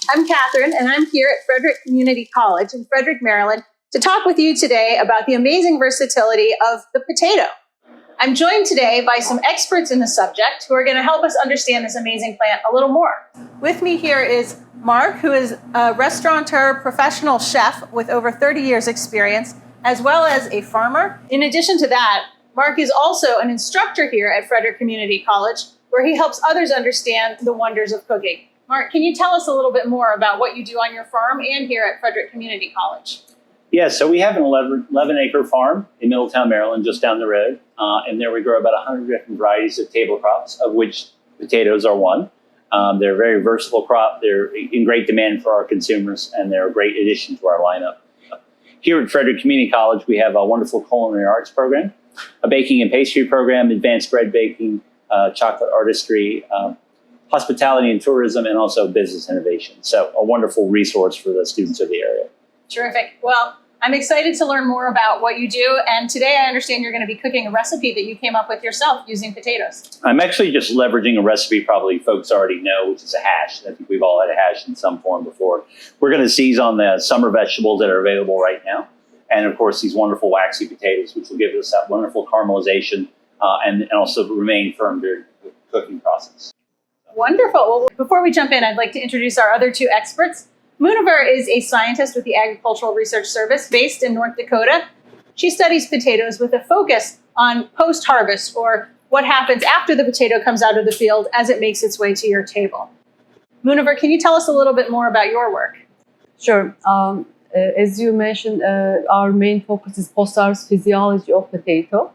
I'm Catherine, and I'm here at Frederick Community College in Frederick, Maryland, to talk with you today about the amazing versatility of the potato. I'm joined today by some experts in the subject who are going to help us understand this amazing plant a little more. With me here is Mark, who is a restaurateur professional chef with over 30 years experience, as well as a farmer. In addition to that, Mark is also an instructor here at Frederick Community College, where he helps others understand the wonders of cooking. Mark, can you tell us a little bit more about what you do on your farm and here at Frederick Community College? Yeah, so we have an 11-acre farm in Middletown, Maryland, just down the road. And there we grow about 100 different varieties of table crops, of which potatoes are one. They're a very versatile crop. They're in great demand for our consumers, and they're a great addition to our lineup. Here at Frederick Community College, we have a wonderful culinary arts program, a baking and pastry program, advanced bread baking, chocolate artistry, hospitality and tourism, and also business innovation. So a wonderful resource for the students of the area. Terrific. Well, I'm excited to learn more about what you do. And today I understand you're going to be cooking a recipe that you came up with yourself using potatoes. I'm actually just leveraging a recipe probably folks already know, which is a hash. I think we've all had a hash in some form before. We're going to seize on the summer vegetables that are available right now. And of course, these wonderful waxy potatoes, which will give us that wonderful caramelization and also remain firm during the cooking process. Wonderful. Well, before we jump in, I'd like to introduce our other two experts. Muniver is a scientist with the Agricultural Research Service based in North Dakota. She studies potatoes with a focus on post-harvest, or what happens after the potato comes out of the field as it makes its way to your table. Muniver, can you tell us a little bit more about your work? Sure. As you mentioned, our main focus is post-harvest physiology of potato.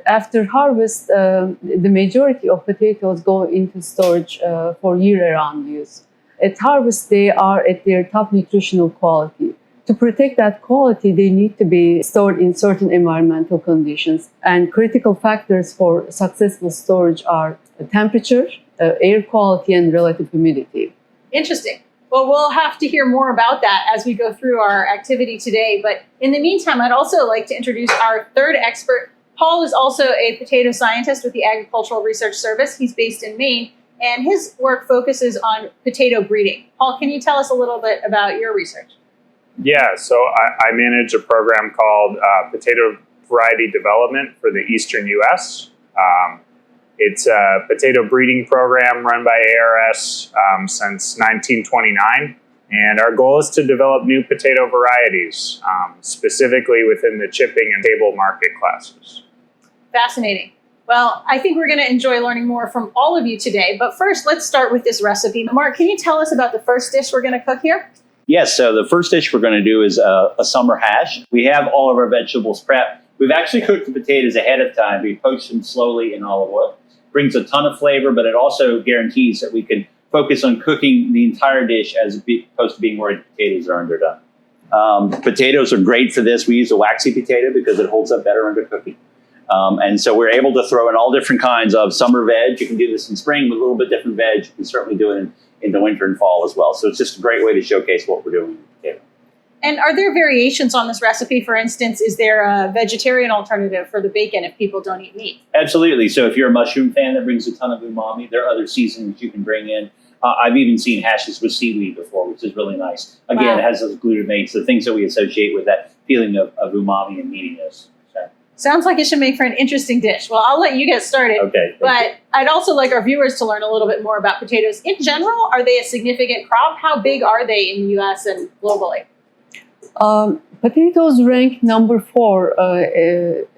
After harvest, the majority of potatoes go into storage for year-round use. At harvest, they are at their top nutritional quality. To protect that quality, they need to be stored in certain environmental conditions. And critical factors for successful storage are temperature, air quality, and relative humidity. Interesting. Well, we'll have to hear more about that as we go through our activity today. But in the meantime, I'd also like to introduce our third expert. Paul is also a potato scientist with the Agricultural Research Service. He's based in Maine, and his work focuses on potato breeding. Paul, can you tell us a little bit about your research? Yeah, so I manage a program called Potato Variety Development for the Eastern U.S. It's a potato breeding program run by ARS since 1929. And our goal is to develop new potato varieties, specifically within the chipping and table market classes. Fascinating. Well, I think we're going to enjoy learning more from all of you today. But first, let's start with this recipe. Mark, can you tell us about the first dish we're going to cook here? Yes, so the first dish we're going to do is a summer hash. We have all of our vegetables prepped. We've actually cooked the potatoes ahead of time. We poach them slowly in olive oil. Brings a ton of flavor, but it also guarantees that we can focus on cooking the entire dish as opposed to being worried potatoes are underdone. Potatoes are great for this. We use a waxy potato because it holds up better under cooking. And so we're able to throw in all different kinds of summer veg. You can do this in spring with a little bit different veg. You can certainly do it in the winter and fall as well. So it's just a great way to showcase what we're doing with potato. And are there variations on this recipe? For instance, is there a vegetarian alternative for the bacon if people don't eat meat? Absolutely. So if you're a mushroom fan, that brings a ton of umami. There are other seasonings you can bring in. I've even seen hashes with seaweed before, which is really nice. Again, Wow. It has those glutamates, the things that we associate with that feeling of umami and meatiness. So. Sounds like it should make for an interesting dish. Well, I'll let you get started. Okay. But I'd also like our viewers to learn a little bit more about potatoes. In general, are they a significant crop? How big are they in the U.S. and globally? Potatoes rank number 4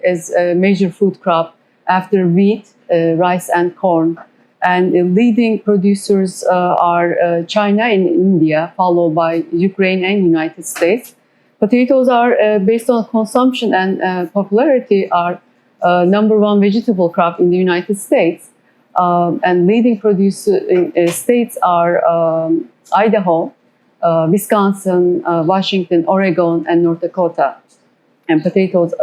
as a major food crop after wheat, rice, and corn. And the leading producers are China and India, followed by Ukraine and United States. Potatoes are, based on consumption and popularity, are number 1 vegetable crop in the United States. And leading producer states are Idaho, Wisconsin, Washington, Oregon, and North Dakota. And potatoes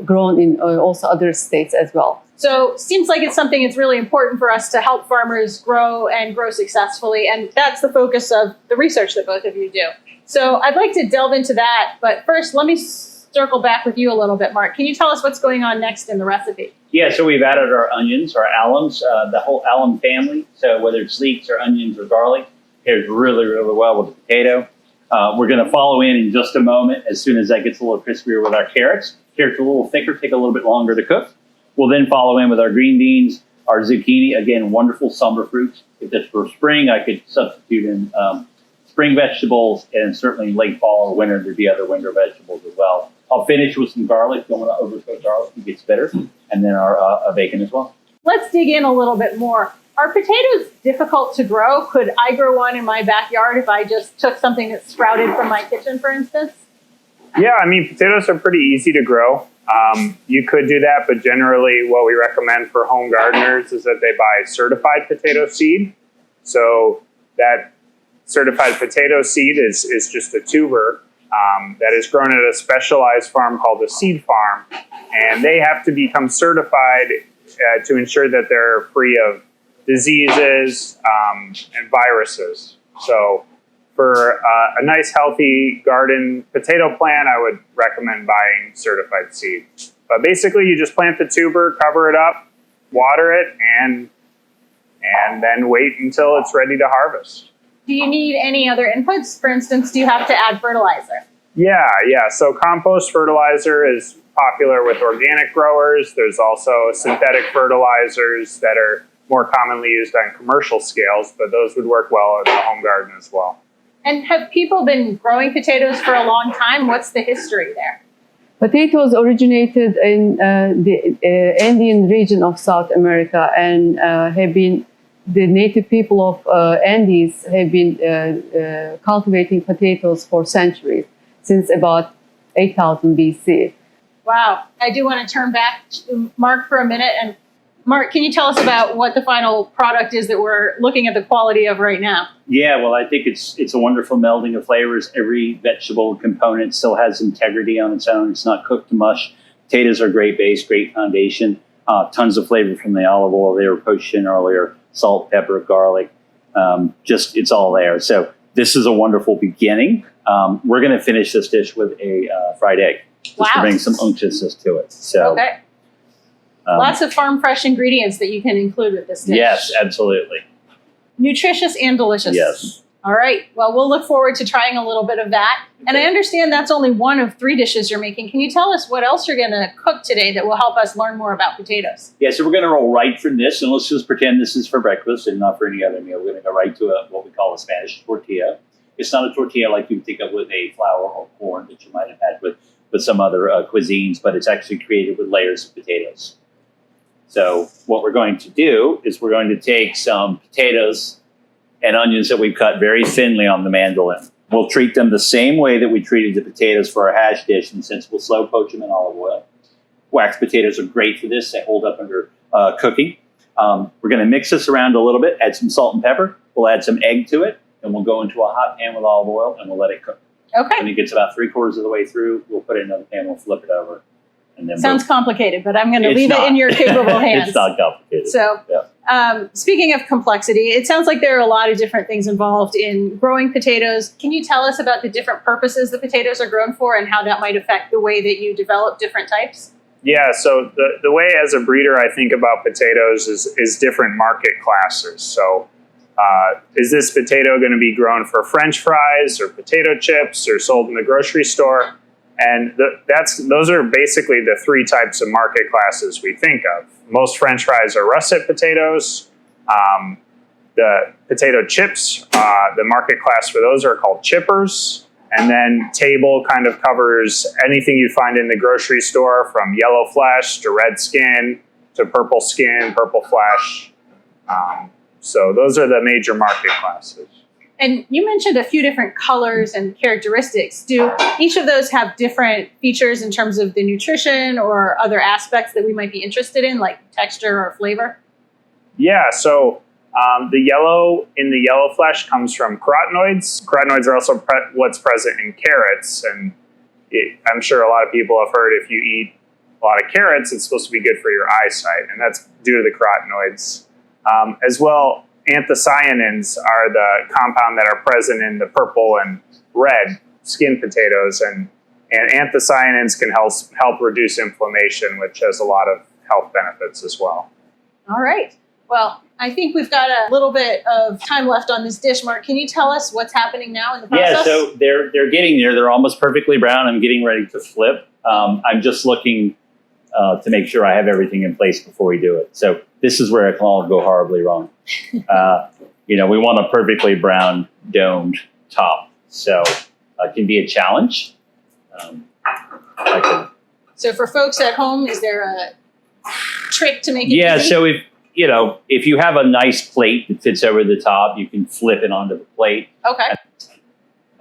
grown in also other states as well. So seems like it's something that's really important for us to help farmers grow and grow successfully. And that's the focus of the research that both of you do. So I'd like to delve into that. But first, let me circle back with you a little bit, Mark. Can you tell us what's going on next in the recipe? Yeah, so we've added our onions, our alums, the whole alum family. So whether it's leeks or onions or garlic, Pairs really, really well with the potato. We're going to follow in just a moment as soon as that gets a little crispier with our carrots. Carrots are a little thicker, take a little bit longer to cook. We'll then follow in with our green beans, our zucchini, again, wonderful summer fruits. If this were spring, I could substitute in spring vegetables, and certainly late fall or winter, there'd be other winter vegetables as well. I'll finish with some garlic. Don't want to overcook garlic, it gets bitter, and then our bacon as well. Let's dig in a little bit more. Are potatoes difficult to grow? Could I grow one in my backyard if I just took something that sprouted from my kitchen, for instance? Yeah, I mean, potatoes are pretty easy to grow. You could do that, but generally what we recommend for home gardeners is that they buy certified potato seed. So that certified potato seed is just a tuber that is grown at a specialized farm called a seed farm. And they have to become certified to ensure that they're free of diseases and viruses. So for a nice, healthy garden potato plant, I would recommend buying certified seed. But basically, you just plant the tuber, cover it up, water it, and then wait until it's ready to harvest. Do you need any other inputs? For instance, do you have to add fertilizer? Yeah. So compost fertilizer is popular with organic growers. There's also synthetic fertilizers that are more commonly used on commercial scales, but those would work well in the home garden as well. And have people been growing potatoes for a long time? What's the history there? Potatoes originated in the Andean region of South America and have been the native people of Andes have been cultivating potatoes for centuries, since about 8000 BC. Wow. I do want to turn back to Mark for a minute. And Mark, can you tell us about what the final product is that we're looking at the quality of right now? Yeah, well, I think it's a wonderful melding of flavors. Every vegetable component still has integrity on its own. It's not cooked to mush. Potatoes are great base, great foundation. Tons of flavor from the olive oil they were poached in earlier. Salt, pepper, garlic. Just it's all there. So this is a wonderful beginning. We're going to finish this dish with a fried egg, just to bring some unctuousness to it. So. Okay. Lots of farm fresh ingredients that you can include with this dish. Yes, absolutely. Nutritious and delicious. Yes. All right. Well, we'll look forward to trying a little bit of that. And I understand that's only one of 3 dishes you're making. Can you tell us what else you're going to cook today that will help us learn more about potatoes? Yeah, so we're going to roll right from this, and let's just pretend this is for breakfast and not for any other meal. We're going to go right to what we call a Spanish tortilla. It's not a tortilla like you would think of with a flour or corn that you might have had with some other cuisines, but it's actually created with layers of potatoes. So what we're going to do is we're going to take some potatoes and onions that we've cut very thinly on the mandolin. We'll treat them the same way that we treated the potatoes for our hash dish, and since we'll slow poach them in olive oil. Wax potatoes are great for this. They hold up under cooking. We're going to mix this around a little bit, add some salt and pepper. We'll add some egg to it, and we'll go into a hot pan with olive oil, and we'll let it cook. Okay. When it gets about 3/4 of the way through, we'll put it in another pan, we'll flip it over. And then sounds complicated, but I'm going to leave it in your capable hands. It's not complicated. So, speaking of complexity, it sounds like there are a lot of different things involved in growing potatoes. Can you tell us about the different purposes the potatoes are grown for and how that might affect the way that you develop different types? Yeah, so the way as a breeder I think about potatoes is different market classes. So is this potato going to be grown for French fries or potato chips or sold in the grocery store? And those are basically the 3 types of market classes we think of. Most French fries are russet potatoes. The potato chips, the market class for those are called chippers. And then table kind of covers anything you find in the grocery store, from yellow flesh to red skin to purple skin, purple flesh. So those are the major market classes. And you mentioned a few different colors and characteristics. Do each of those have different features in terms of the nutrition or other aspects that we might be interested in, like texture or flavor? Yeah, so the yellow in the yellow flesh comes from carotenoids. Carotenoids are also what's present in carrots. And I'm sure a lot of people have heard if you eat a lot of carrots, it's supposed to be good for your eyesight. And that's due to the carotenoids. As well, anthocyanins are the compound that are present in the purple and red skin potatoes, and anthocyanins can help reduce inflammation, which has a lot of health benefits as well. All right. Well, I think we've got a little bit of time left on this dish, Mark. Can you tell us what's happening now in the process? Yeah, so they're getting there. They're almost perfectly brown. I'm getting ready to flip. I'm just looking to make sure I have everything in place before we do it. So this is where it can all go horribly wrong. We want a perfectly brown domed top. So it can be a challenge. So for folks at home, is there a trick to make it Yeah, easy? so if you have a nice plate that fits over the top, you can flip it onto the plate. Okay.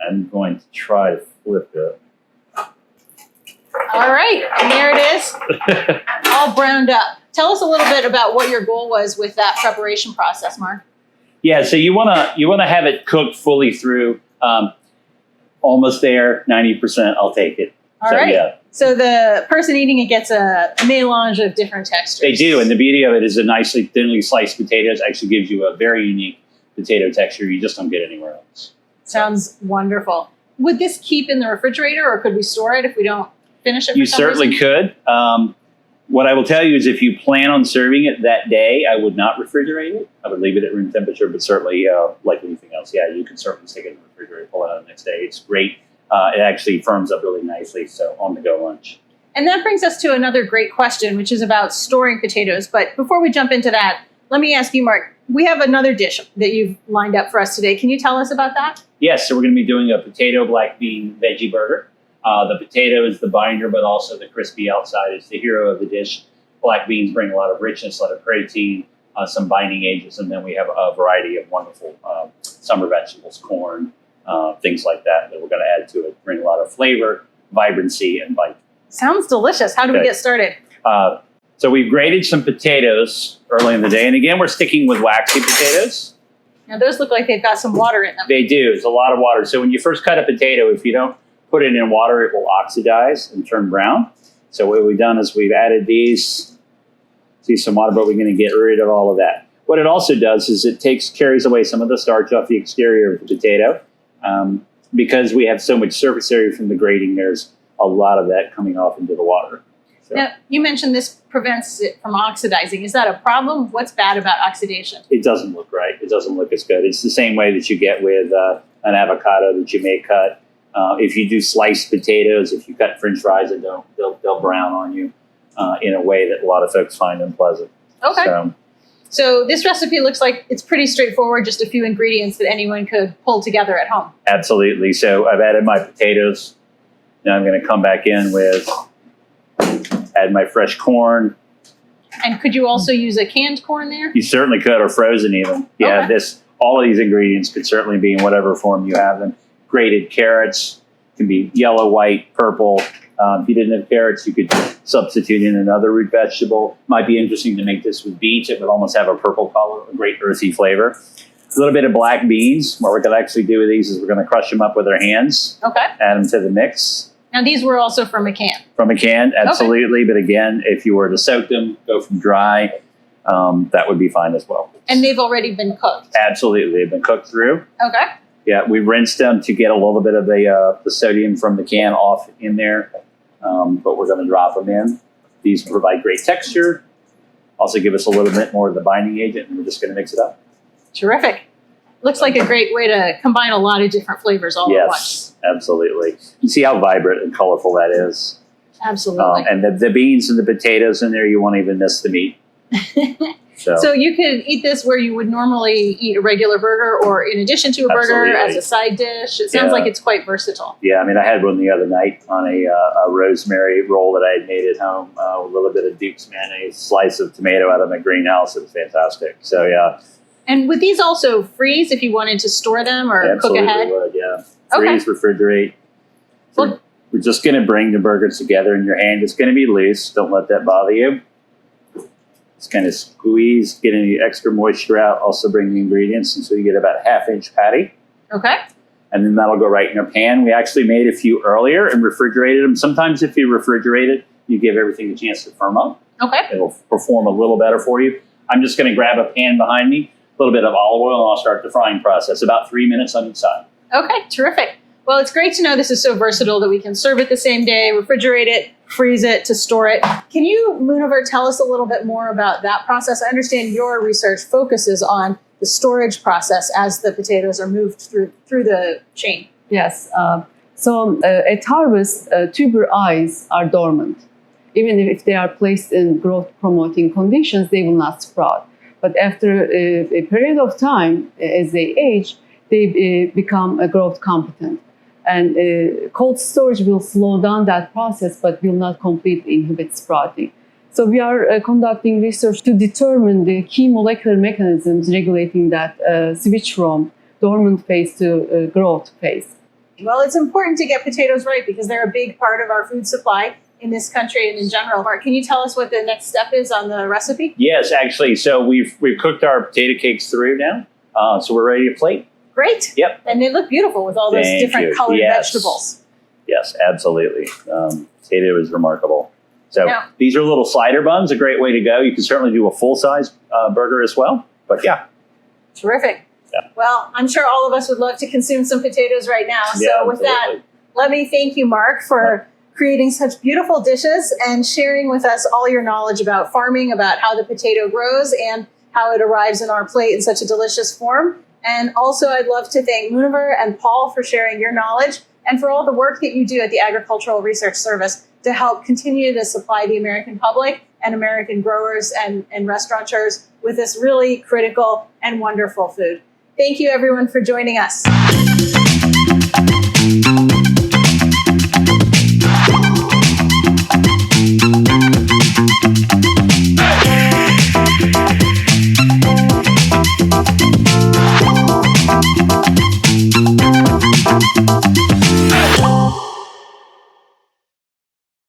I'm going to try to flip it. All right, and there it is, all browned up. Tell us a little bit about what your goal was with that preparation process, Mark. Yeah, so you wanna have it cooked fully through, almost there, 90%. I'll take it. All so, right. Yeah. So the person eating it gets a melange of different textures. They do, and the beauty of it is the nicely thinly sliced potatoes actually gives you a very unique potato texture you just don't get anywhere else. Sounds wonderful. Would this keep in the refrigerator, or could we store it if we don't finish it? You certainly could. What I will tell you is if you plan on serving it that day, I would not refrigerate it. I would leave it at room temperature, but certainly, like anything else, yeah, you can certainly stick it in the refrigerator, pull it out the next day. It's great. It actually firms up really nicely, so on-the-go lunch. And that brings us to another great question, which is about storing potatoes. But before we jump into that, let me ask you, Mark, we have another dish that you've lined up for us today. Can you tell us about that? Yes, so we're going to be doing a potato black bean veggie burger. The potato is the binder, but also the crispy outside is the hero of the dish. Black beans bring a lot of richness, a lot of protein, some binding agents, and then we have a variety of wonderful summer vegetables, corn, things like that we're going to add to it. Bring a lot of flavor, vibrancy, and bite. Sounds delicious. How do we get started? So we've grated some potatoes early in the day, and again, we're sticking with waxy potatoes. Now those look like they've got some water in them. They do. There's a lot of water. So when you first cut a potato, if you don't put it in water, it will oxidize and turn brown. So what we've done is we've added these, see some water, but we're going to get rid of all of that. What it also does is it carries away some of the starch off the exterior of the potato. Because we have so much surface area from the grating, there's a lot of that coming off into the water. So. Now, you mentioned this prevents it from oxidizing. Is that a problem? What's bad about oxidation? It doesn't look right. It doesn't look as good. It's the same way that you get with an avocado that you may cut. If you do sliced potatoes, if you cut French fries, they'll brown on you in a way that a lot of folks find unpleasant. Okay. So this recipe looks like it's pretty straightforward, just a few ingredients that anyone could pull together at home. Absolutely. So I've added my potatoes. Now I'm going to come back in with, add my fresh corn. And could you also use a canned corn there? You certainly could, or frozen even. Yeah, Okay. all of these ingredients could certainly be in whatever form you have them. Grated carrots can be yellow, white, purple. If you didn't have carrots, you could substitute in another root vegetable. Might be interesting to make this with beets. It would almost have a purple color, a great earthy flavor. A little bit of black beans. What we're going to actually do with these is we're going to crush them up with our hands. Okay. Add them to the mix. Now these were also from a can. From a can, absolutely. Okay. But again, if you were to soak them, go from dry, that would be fine as well. And they've already been cooked? Absolutely. They've been cooked through. Okay. Yeah, we rinsed them to get a little bit of the sodium from the can off in there, but we're going to drop them in. These provide great texture, also give us a little bit more of the binding agent, and we're just going to mix it up. Terrific. Looks like a great way to combine a lot of different flavors all at once. Yes, absolutely. You see how vibrant and colorful that is. Absolutely. And the beans and the potatoes in there, you won't even miss the meat. So you could eat this where you would normally eat a regular burger, or in addition to a burger as a side dish. It sounds like it's quite versatile. Yeah, I mean, I had one the other night on a rosemary roll that I had made at home with a little bit of Duke's mayonnaise, slice of tomato out of my greenhouse. It was fantastic. So, yeah. And would these also freeze if you wanted to store them or cook ahead? Absolutely would, yeah. Freeze, refrigerate. Well, we're just going to bring the burgers together in your hand. It's going to be loose. Don't let that bother you. Just kind of squeeze, get any extra moisture out. Also bring the ingredients until you get about a half-inch patty. Okay. And then that'll go right in your pan. We actually made a few earlier and refrigerated them. Sometimes if you refrigerate it, you give everything a chance to firm up. Okay. It'll perform a little better for you. I'm just going to grab a pan behind me, a little bit of olive oil, and I'll start the frying process. About 3 minutes on each side. Okay, terrific. Well, it's great to know this is so versatile that we can serve it the same day, refrigerate it, freeze it, to store it. Can you, Muniver, tell us a little bit more about that process? I understand your research focuses on the storage process as the potatoes are moved through the chain. Yes. So at harvest, tuber eyes are dormant. Even if they are placed in growth-promoting conditions, they will not sprout. But after a period of time, as they age, they become growth competent. And cold storage will slow down that process, but will not completely inhibit sprouting. So we are conducting research to determine the key molecular mechanisms regulating that switch from dormant phase to growth phase. Well, it's important to get potatoes right because they're a big part of our food supply in this country and in general. Mark, can you tell us what the next step is on the recipe? Yes, actually. So we've cooked our potato cakes through now. So we're ready to plate. Great. Yep. And they look beautiful with all those Thank different you. colored Yes. vegetables. Yes, absolutely. Potato is remarkable. So Yeah. these are little slider buns, a great way to go. You can certainly do a full-size burger as well. But yeah. Terrific. Yeah. Well, I'm sure all of us would love to consume some potatoes right now. So Yeah, with that, absolutely. let me thank you, Mark, for creating such beautiful dishes and sharing with us all your knowledge about farming, about how the potato grows and how it arrives in our plate in such a delicious form. And also, I'd love to thank Muniver and Paul for sharing your knowledge and for all the work that you do at the Agricultural Research Service to help continue to supply the American public and American growers and restaurateurs with this really critical and wonderful food. Thank you, everyone, for joining us.